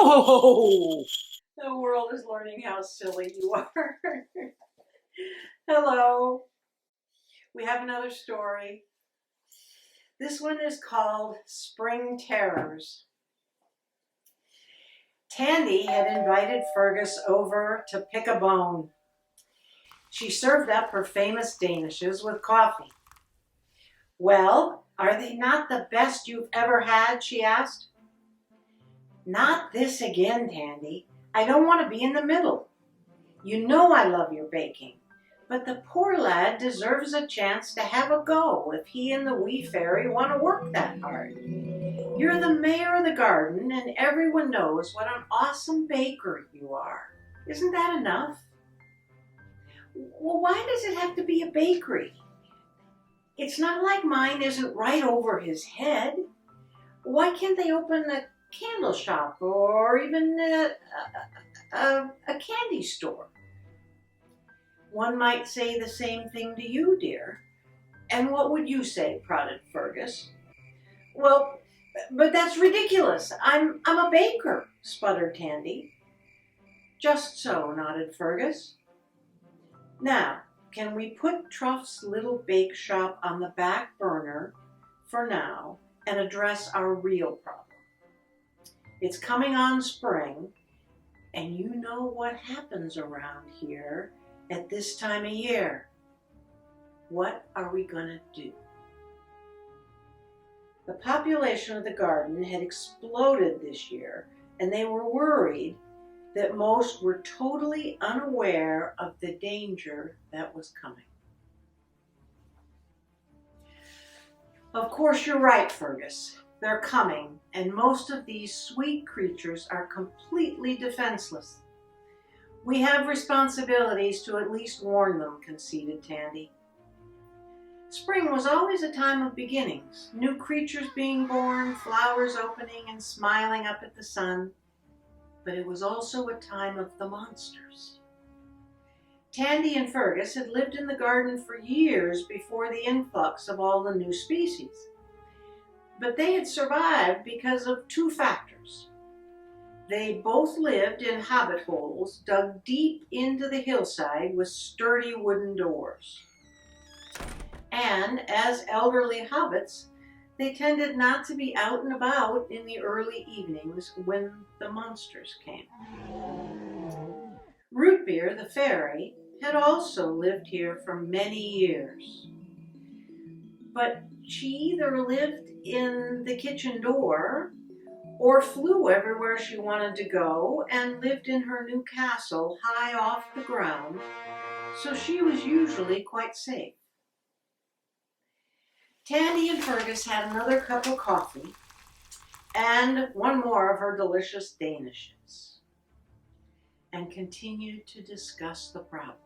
Oh! The world is learning how silly you are. Hello. We have another story. This one is called Spring Terrors. Tandy had invited Fergus over to pick a bone. She served up her famous danishes with coffee. "Well, are they not the best you've ever had?" she asked. "Not this again, Tandy. I don't want to be in the middle. You know I love your baking, but the poor lad deserves a chance to have a go if he and the wee fairy want to work that hard. You're the mayor of the garden, and everyone knows what an awesome baker you are. Isn't that enough?" "Well, why does it have to be a bakery? It's not like mine isn't right over his head. Why can't they open a candle shop or even a candy store?" "One might say the same thing to you, dear. And what would you say?" prodded Fergus. "Well, but that's ridiculous. I'm a baker," sputtered Tandy. "Just so," nodded Fergus. "Now, can we put Truff's little bake shop on the back burner for now and address our real problem? It's coming on spring, and you know what happens around here at this time of year. What are we gonna do?" The population of the garden had exploded this year, and they were worried that most were totally unaware of the danger that was coming. "Of course you're right, Fergus. They're coming, and most of these sweet creatures are completely defenseless. We have responsibilities to at least warn them," conceded Tandy. Spring was always a time of beginnings, new creatures being born, flowers opening and smiling up at the sun. But it was also a time of the monsters. Tandy and Fergus had lived in the garden for years before the influx of all the new species. But they had survived because of two factors. They both lived in hobbit holes dug deep into the hillside with sturdy wooden doors. And as elderly hobbits, they tended not to be out and about in the early evenings when the monsters came. Rootbeer, the fairy, had also lived here for many years. But she either lived in the kitchen door or flew everywhere she wanted to go and lived in her new castle high off the ground, so she was usually quite safe. Tandy and Fergus had another cup of coffee and one more of her delicious danishes and continued to discuss the problem.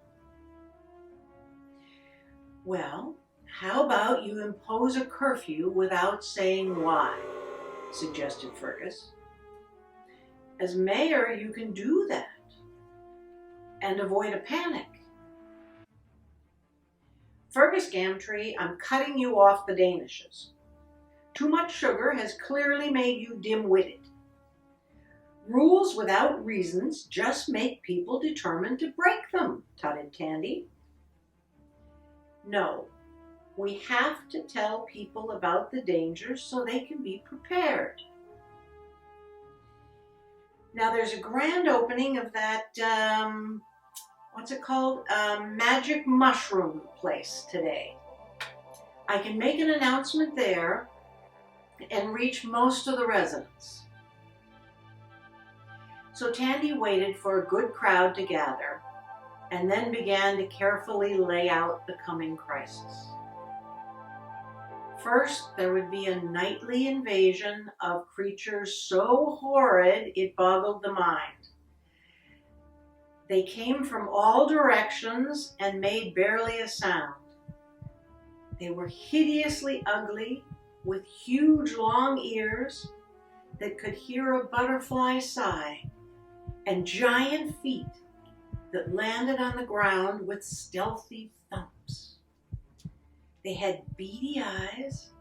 "Well, how about you impose a curfew without saying why?" suggested Fergus. "As mayor, you can do that and avoid a panic." "Fergus Gamtree, I'm cutting you off the danishes. Too much sugar has clearly made you dim-witted. Rules without reasons just make people determined to break them," tutted Tandy. "No, we have to tell people about the dangers so they can be prepared. Now there's a grand opening of that, what's it called? Magic mushroom place today. I can make an announcement there and reach most of the residents." So Tandy waited for a good crowd to gather and then began to carefully lay out the coming crisis. First, there would be a nightly invasion of creatures so horrid it boggled the mind. They came from all directions and made barely a sound. They were hideously ugly, with huge long ears that could hear a butterfly sigh, and giant feet that landed on the ground with stealthy thumps. They had beady eyes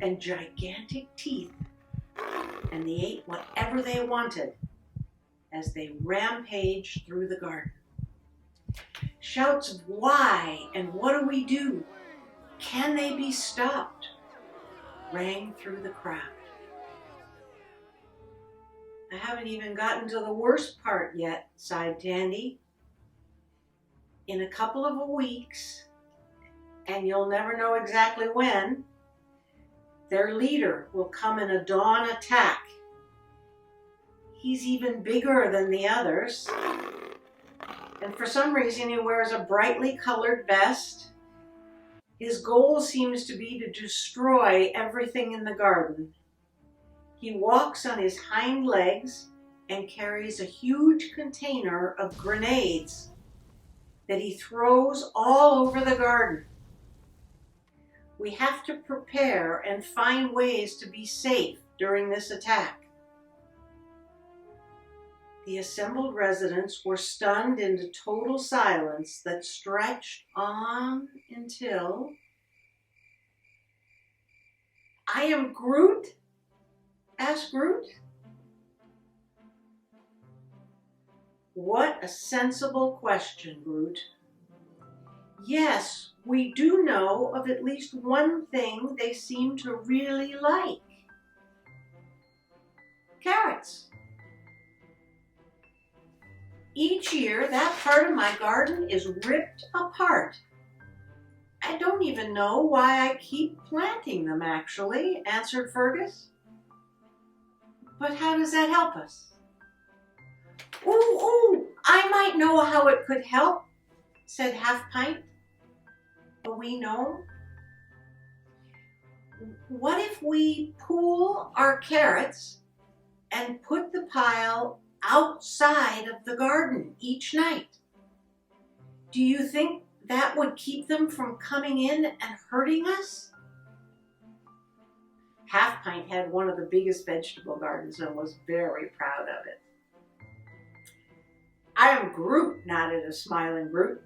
and gigantic teeth, and they ate whatever they wanted, as they rampaged through the garden. Shouts of "Why?" and "What do we do? Can they be stopped?" rang through the crowd. "I haven't even gotten to the worst part yet," sighed Tandy. "In a couple of weeks, and you'll never know exactly when, their leader will come in a dawn attack. He's even bigger than the others, and for some reason he wears a brightly colored vest. His goal seems to be to destroy everything in the garden. He walks on his hind legs and carries a huge container of grenades that he throws all over the garden. We have to prepare and find ways to be safe during this attack." The assembled residents were stunned into total silence that stretched on until... "I am Groot?" asked Groot. "What a sensible question, Groot. Yes, we do know of at least one thing they seem to really like. Carrots. Each year, that part of my garden is ripped apart. I don't even know why I keep planting them, actually," answered Fergus. "But how does that help us?" Ooh, I might know how it could help," said Half Pint, a wee gnome. "What if we pool our carrots and put the pile outside of the garden each night? Do you think that would keep them from coming in and hurting us?" Half Pint had one of the biggest vegetable gardens and was very proud of it. "I am Groot," nodded a smiling Groot.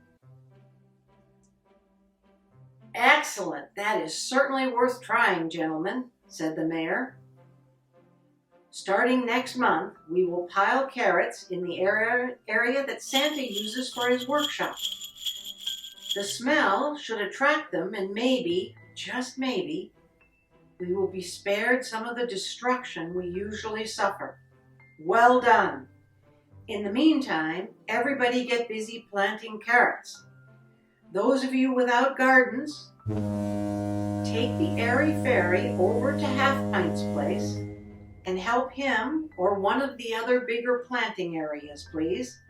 "Excellent. That is certainly worth trying, gentlemen," said the mayor. "Starting next month, we will pile carrots in the area that Santa uses for his workshop. The smell should attract them, and maybe, just maybe, we will be spared some of the destruction we usually suffer. Well done. In the meantime, everybody get busy planting carrots. Those of you without gardens, take the airy fairy over to Half Pint's place and help him or one of the other bigger planting areas, please."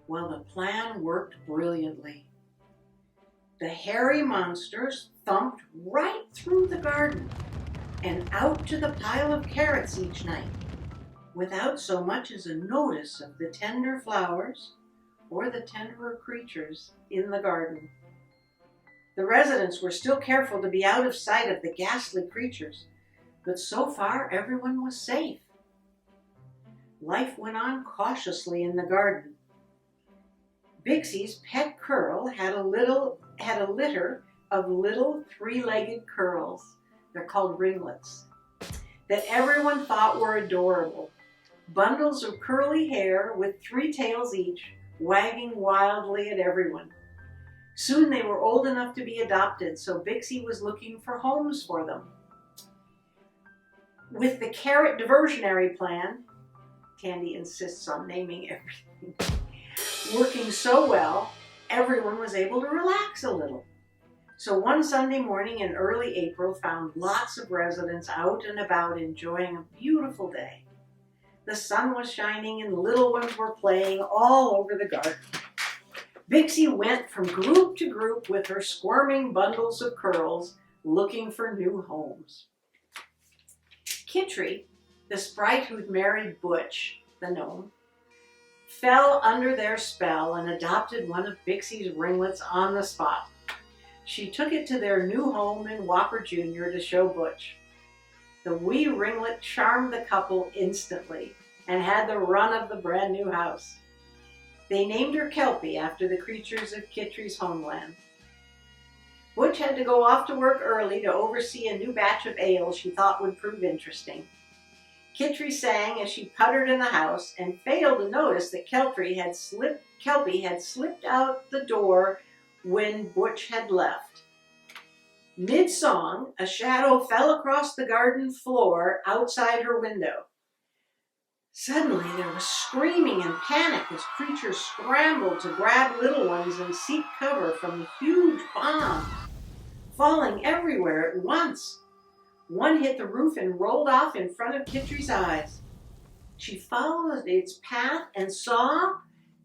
Well, the plan worked brilliantly. The hairy monsters thumped right through the garden and out to the pile of carrots each night, without so much as a notice of the tender flowers or the tenderer creatures in the garden. The residents were still careful to be out of sight of the ghastly creatures, but so far everyone was safe. Life went on cautiously in the garden. Bixie's pet curl had a litter of little three-legged curls, they're called ringlets, that everyone thought were adorable. Bundles of curly hair with 3 tails each, wagging wildly at everyone. Soon they were old enough to be adopted, so Bixie was looking for homes for them. With the carrot diversionary plan, Tandy insists on naming everything, working so well, everyone was able to relax a little. So one Sunday morning in early April found lots of residents out and about enjoying a beautiful day. The sun was shining and the little ones were playing all over the garden. Bixie went from group to group with her squirming bundles of curls, looking for new homes. Kitri, the sprite who'd married Butch, the gnome, fell under their spell and adopted one of Bixie's ringlets on the spot. She took it to their new home in Whopper Jr. to show Butch. The wee ringlet charmed the couple instantly and had the run of the brand new house. They named her Kelpie after the creatures of Kitri's homeland. Butch had to go off to work early to oversee a new batch of ale she thought would prove interesting. Kitri sang as she puttered in the house and failed to notice that Kelpie had slipped out the door when Butch had left. Mid-song, a shadow fell across the garden floor outside her window. Suddenly, there was screaming and panic as creatures scrambled to grab little ones and seek cover from the huge bombs, falling everywhere at once. One hit the roof and rolled off in front of Kitri's eyes. She followed its path and saw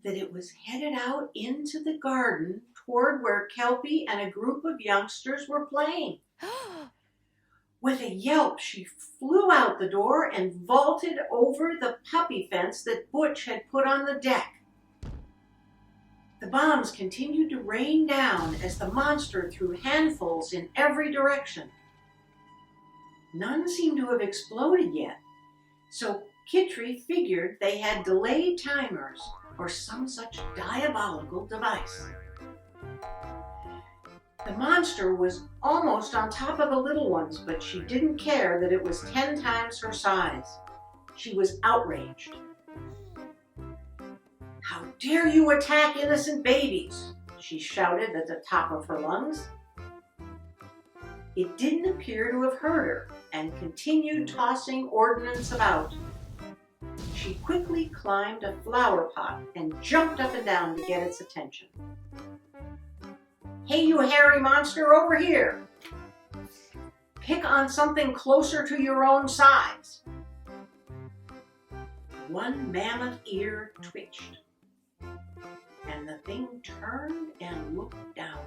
that it was headed out into the garden toward where Kelpie and a group of youngsters were playing. With a yelp, she flew out the door and vaulted over the puppy fence that Butch had put on the deck. The bombs continued to rain down as the monster threw handfuls in every direction. None seemed to have exploded yet, so Kitri figured they had delayed timers or some such diabolical device. The monster was almost on top of the little ones, but she didn't care that it was 10 times her size. She was outraged. "How dare you attack innocent babies?" she shouted at the top of her lungs. It didn't appear to have hurt her and continued tossing ordnance about. She quickly climbed a flower pot and jumped up and down to get its attention. "Hey, you hairy monster, over here! Pick on something closer to your own size." One mammoth ear twitched, and the thing turned and looked down.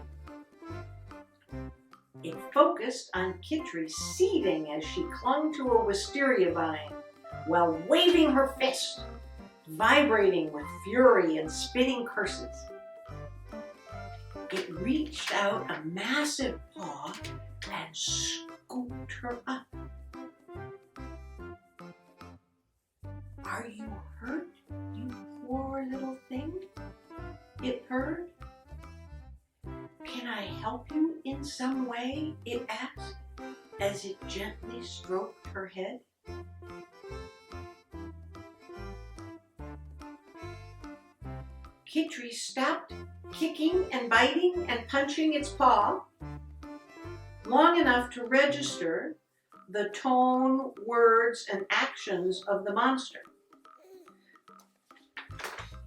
It focused on Kitri seething as she clung to a wisteria vine while waving her fist, vibrating with fury and spitting curses. It reached out a massive paw and scooped her up. "Are you hurt, you poor little thing?" it purred. "Can I help you in some way?" it asked as it gently stroked her head. Kitri stopped kicking and biting and punching its paw long enough to register the tone, words, and actions of the monster.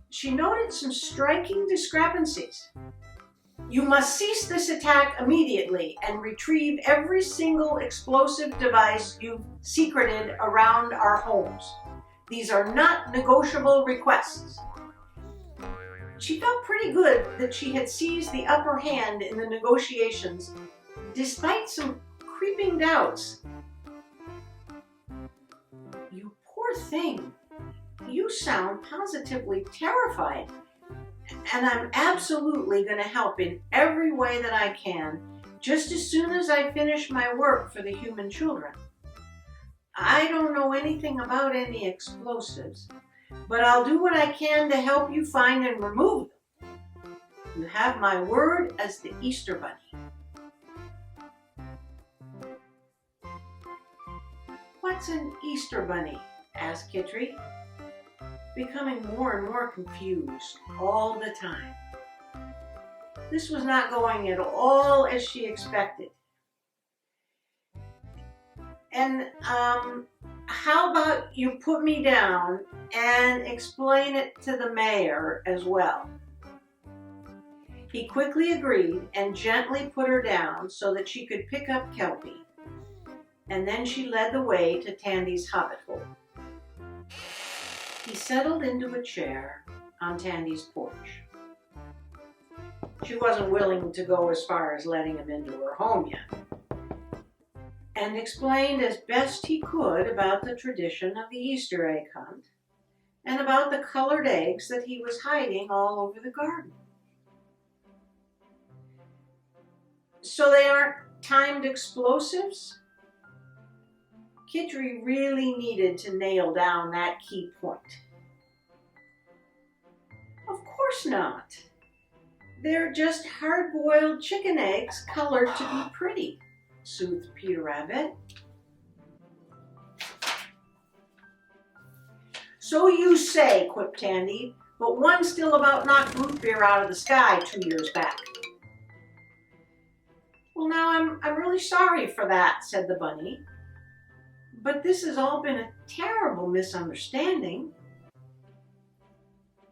She noted some striking discrepancies. "You must cease this attack immediately and retrieve every single explosive device you've secreted around our homes. These are not negotiable requests." She felt pretty good that she had seized the upper hand in the negotiations, despite some creeping doubts. "You poor thing, you sound positively terrified, and I'm absolutely going to help in every way that I can, just as soon as I finish my work for the human children. I don't know anything about any explosives, but I'll do what I can to help you find and remove them. You have my word as the Easter Bunny." "What's an Easter Bunny?" asked Kitri, becoming more and more confused all the time. This was not going at all as she expected. "And how about you put me down and explain it to the mayor as well?" He quickly agreed and gently put her down so that she could pick up Kelpie, and then she led the way to Tandy's hobbit hole. He settled into a chair on Tandy's porch. She wasn't willing to go as far as letting him into her home yet, and explained as best he could about the tradition of the Easter egg hunt and about the colored eggs that he was hiding all over the garden. "So they aren't timed explosives?" Kitri really needed to nail down that key point. "Of course not. They're just hard-boiled chicken eggs colored to be pretty," soothed Peter Rabbit. So you say, quipped Tandy, but one still about knocked root beer out of the sky 2 years back. Well, now I'm really sorry for that, said the bunny. But this has all been a terrible misunderstanding.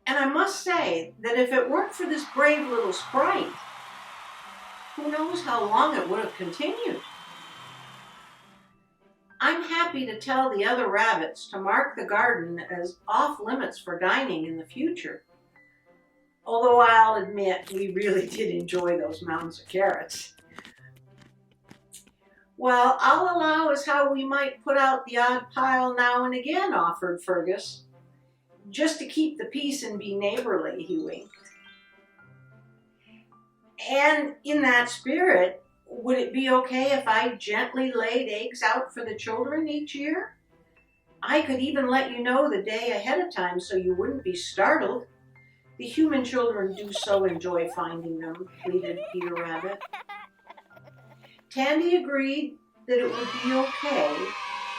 And I must say that if it weren't for this brave little sprite, who knows how long it would have continued. I'm happy to tell the other rabbits to mark the garden as off limits for dining in the future. Although I'll admit we really did enjoy those mounds of carrots. Well, I'll allow as how we might put out the odd pile now and again, offered Fergus. Just to keep the peace and be neighborly, he winked. And in that spirit, would it be okay if I gently laid eggs out for the children each year? I could even let you know the day ahead of time so you wouldn't be startled. The human children do so enjoy finding them, pleaded Peter Rabbit. Tandy agreed that it would be okay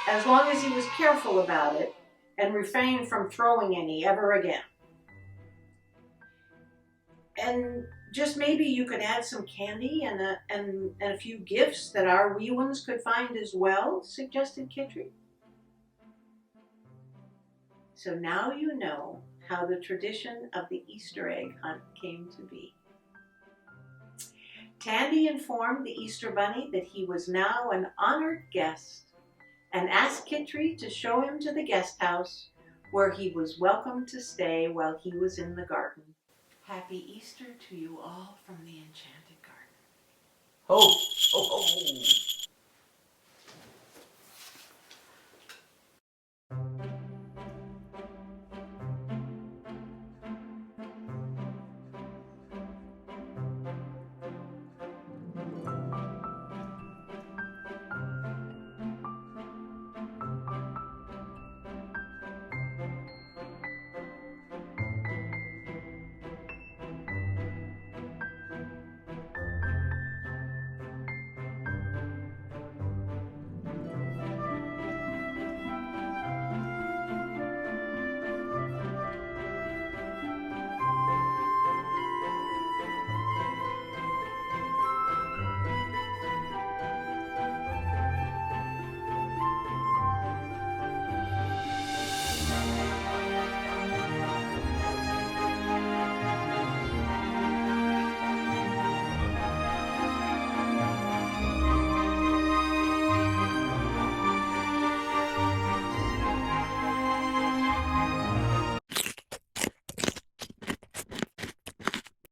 as long as he was careful about it and refrained from throwing any ever again. And just maybe you could add some candy and a few gifts that our wee ones could find as well, suggested Kitty. So now you know how the tradition of the Easter egg hunt came to be. Tandy informed the Easter Bunny that he was now an honored guest and asked Kitty to show him to the guest house where he was welcome to stay while he was in the garden. Happy Easter to you all from the Enchanted Garden. Ho, ho, ho.